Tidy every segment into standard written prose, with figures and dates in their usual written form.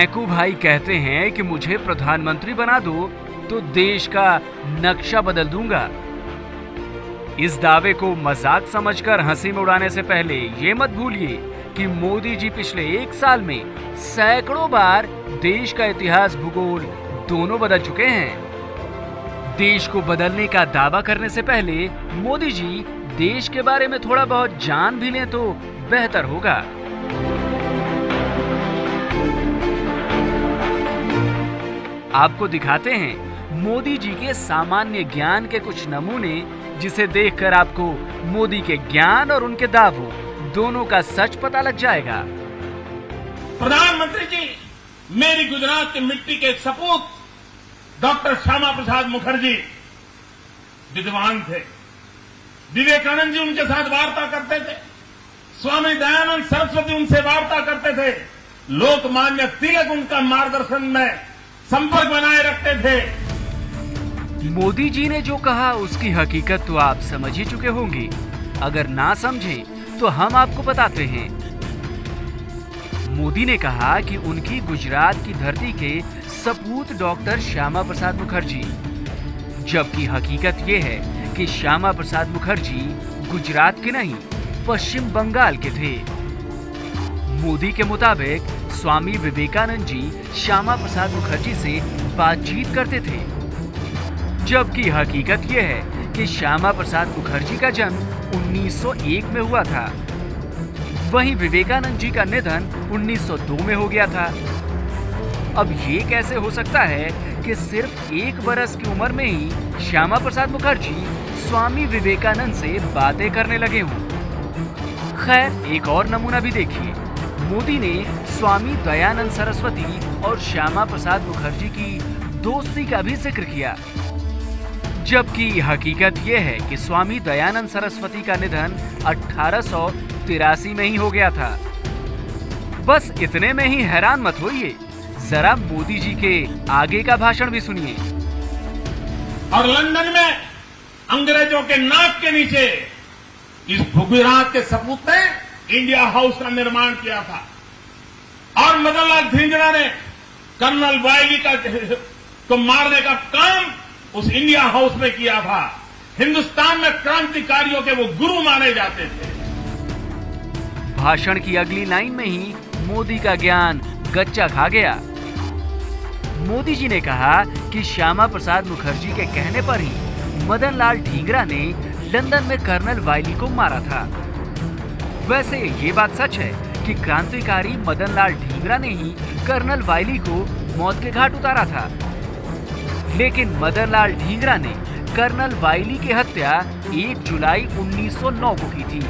मैकू भाई कहते हैं कि मुझे प्रधानमंत्री बना दो तो देश का नक्शा बदल दूंगा। इस दावे को मजाक समझकर हंसी में उड़ाने से पहले ये मत भूलिए कि मोदी जी पिछले 1 साल में सैकड़ों बार देश का इतिहास, भूगोल दोनों बदल चुके हैं। देश को बदलने का दावा करने से पहले मोदी जी देश के बारे में थोड़ा बहुत जान भी लें तो बेहतर होगा। आपको दिखाते हैं मोदी जी के सामान्य ज्ञान के कुछ नमूने, जिसे देखकर आपको मोदी के ज्ञान और उनके दावों दोनों का सच पता लग जाएगा। प्रधानमंत्री जी, मेरी गुजरात की मिट्टी के सपूत डॉक्टर श्यामा प्रसाद मुखर्जी विद्वान थे। विवेकानंद जी उनके साथ वार्ता करते थे, स्वामी दयानंद सरस्वती उनसे वार्ता करते थे, लोकमान्य तिलक उनका मार्गदर्शन में संपर्क बनाए रखते थे। मोदी जी ने जो कहा उसकी हकीकत तो आप समझ ही चुके होंगे। अगर ना समझें तो हम आपको बताते हैं। मोदी ने कहा कि उनकी गुजरात की धरती के सपूत डॉक्टर श्यामा प्रसाद मुखर्जी, जबकि हकीकत ये है कि श्यामा प्रसाद मुखर्जी गुजरात के नहीं, पश्चिम बंगाल के थे। मोदी के मुताबिक स्वामी विवेकानंद जी श्यामा प्रसाद मुखर्जी से बातचीत करते थे, जबकि हकीकत यह है कि श्यामा प्रसाद मुखर्जी का जन्म 1901 में हुआ था। वहीं विवेकानंद जी का निधन 1902 में हो गया था। अब ये कैसे हो सकता है कि सिर्फ 1 बरस की उम्र में ही श्यामा प्रसाद मुखर्जी स्वामी विवेकानंद से बातें करने लगे हों? खैर, एक और नमूना भी देखिए। मोदी ने स्वामी दयानंद सरस्वती और श्यामा प्रसाद मुखर्जी की दोस्ती का भी जिक्र किया, जबकि हकीकत यह है कि स्वामी दयानंद सरस्वती का निधन 1883 में ही हो गया था। बस इतने में ही हैरान मत होइए, जरा मोदी जी के आगे का भाषण भी सुनिए। और लंदन में अंग्रेजों के नाक के नीचे इस गुजरात के सपूत ने इंडिया हाउस का निर्माण किया था, और मदन लाल धिंगरा ने कर्नल वायली को मारने का काम उस इंडिया हाउस में किया था। हिंदुस्तान में क्रांतिकारियों के वो गुरु माने जाते थे। भाषण की अगली लाइन में ही मोदी का ज्ञान गच्चा खा गया। मोदी जी ने कहा कि श्यामा प्रसाद मुखर्जी के कहने पर ही मदन लाल ढींगरा ने लंदन में कर्नल वायली को मारा था। वैसे ये बात सच है कि क्रांतिकारी मदन लाल ढींगरा ने ही कर्नल वायली को मौत के घाट उतारा था, लेकिन मदन लाल ढींगरा ने कर्नल वायली की हत्या 1 जुलाई 1909 को की थी,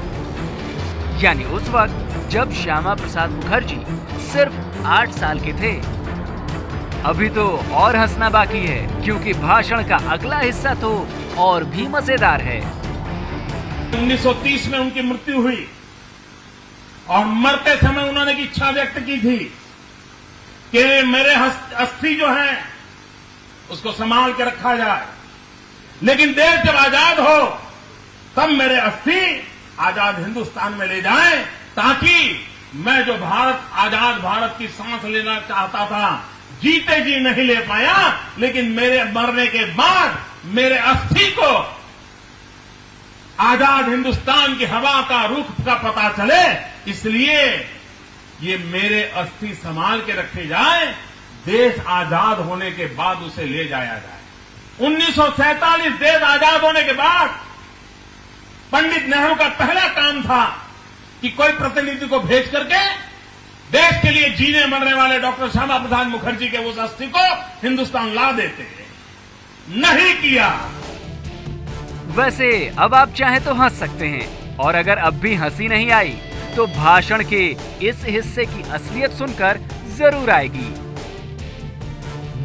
यानी उस वक्त जब श्यामा प्रसाद मुखर्जी सिर्फ 8 साल के थे। अभी तो और हंसना बाकी है, क्योंकि भाषण का अगला हिस्सा तो और भी मजेदार है। 1930 में उनकी मृत्यु हुई और मरते समय उन्होंने की इच्छा व्यक्त की थी कि मेरे अस्थि जो है उसको संभाल के रखा जाए, लेकिन देश जब आजाद हो तब मेरे अस्थि आजाद हिंदुस्तान में ले जाएं, ताकि मैं जो आजाद भारत की सांस लेना चाहता था, जीते जी नहीं ले पाया, लेकिन मेरे मरने के बाद मेरे अस्थि को आजाद हिंदुस्तान की हवा का रुख का पता चले, इसलिए ये मेरे अस्थि संभाल के रखे जाए, देश आजाद होने के बाद उसे ले जाया जाए। 1947 देश आजाद होने के बाद पंडित नेहरू का पहला काम था कि कोई प्रतिनिधि को भेज करके देश के लिए जीने मरने वाले डॉक्टर श्यामा प्रसाद मुखर्जी के उस अस्थि को हिंदुस्तान ला देते। नहीं किया। वैसे अब आप चाहें तो हंस सकते हैं, और अगर अब भी हंसी नहीं आई तो भाषण के इस हिस्से की असलियत सुनकर जरूर आएगी।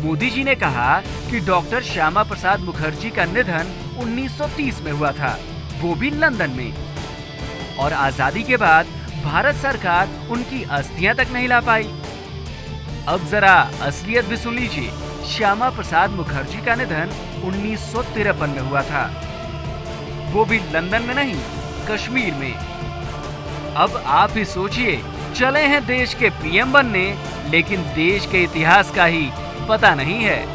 मोदी जी ने कहा कि डॉक्टर श्यामा प्रसाद मुखर्जी का निधन 1930 में हुआ था, वो भी लंदन में, और आजादी के बाद भारत सरकार उनकी अस्थियां तक नहीं ला पाई। अब जरा असलियत भी सुन लीजिए। श्यामा प्रसाद मुखर्जी का निधन 1953 में हुआ था, वो भी लंदन में नहीं, कश्मीर में। अब आप ही सोचिए, चले हैं देश के पीएम बनने, लेकिन देश के इतिहास का ही पता नहीं है।